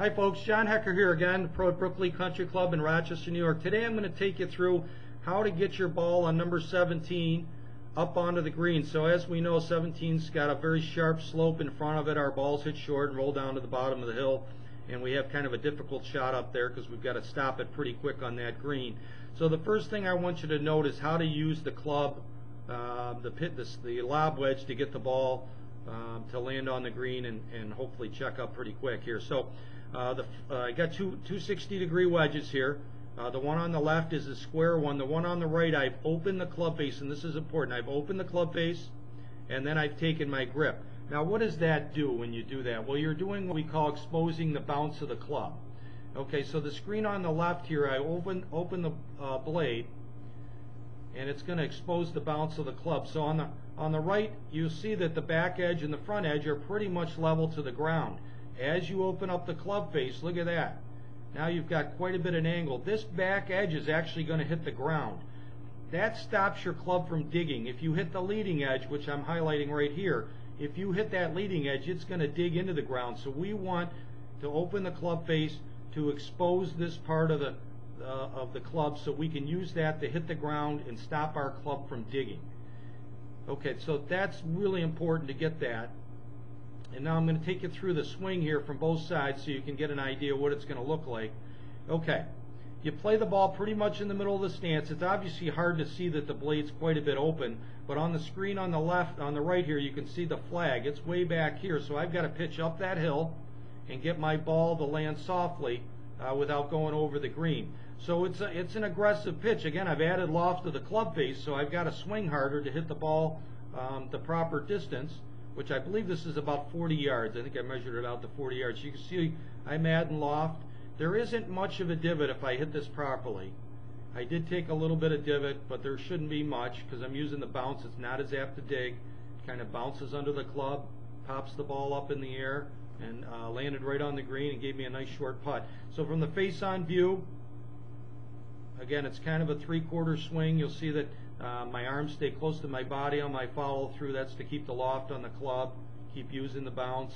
Hi folks, John Hecker here again, pro at Brooklyn Country Club in Rochester, New York. Today I'm going to take you through how to get your ball on number 17 up onto the green. So as we know, 17's got a very sharp slope in front of it. Our balls hit short and roll down to the bottom of the hill, and we have kind of a difficult shot up there because we've got to stop it pretty quick on that green. So the first thing I want you to note is how to use the club, the lob wedge to get the ball to land on the green and hopefully check up pretty quick here. So I got two 60-degree wedges here. The one on the left is a square one. The one on the right, I've opened the club face, and this is important. I've opened the club face, and then I've taken my grip. Now, what does that do when you do that? Well, you're doing what we call exposing the bounce of the club. Okay, so the screen on the left here, I open the blade, and it's going to expose the bounce of the club. So on the right, you see that the back edge and the front edge are pretty much level to the ground. As you open up the club face, look at that. Now you've got quite a bit of an angle. This back edge is actually going to hit the ground. That stops your club from digging. If you hit the leading edge, which I'm highlighting right here, if you hit that leading edge, it's going to dig into the ground. So we want to open the club face to expose this part of the club so we can use that to hit the ground and stop our club from digging. Okay, so that's really important to get that. And now I'm going to take you through the swing here from both sides so you can get an idea what it's going to look like. Okay, you play the ball pretty much in the middle of the stance. It's obviously hard to see that the blade's quite a bit open, but on the screen on the left, on the right here, you can see the flag. It's way back here, so I've got to pitch up that hill and get my ball to land softly without going over the green. So it's an aggressive pitch. Again, I've added loft to the club face, so I've got to swing harder to hit the ball the proper distance, which I believe this is about 40 yards. I think I measured it out to 40 yards. You can see I'm adding loft. There isn't much of a divot if I hit this properly. I did take a little bit of divot, but there shouldn't be much because I'm using the bounce. It's not as apt to dig. It kind of bounces under the club, pops the ball up in the air, and landed right on the green and gave me a nice short putt. So from the face-on view, again, it's kind of a three-quarter swing. You'll see that my arms stay close to my body on my follow through. That's to keep the loft on the club, keep using the bounce.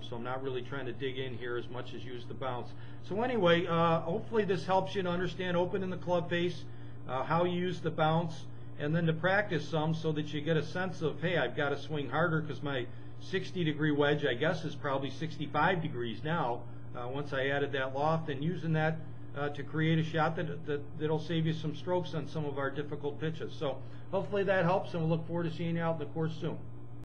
So I'm not really trying to dig in here as much as use the bounce. So anyway, hopefully this helps you to understand opening the club face, how you use the bounce, and then to practice some so that you get a sense of, hey, I've got to swing harder because my 60-degree wedge, I guess, is probably 65 degrees now once I added that loft, and using that to create a shot that'll save you some strokes on some of our difficult pitches. So hopefully that helps, and we'll look forward to seeing you out in the course soon.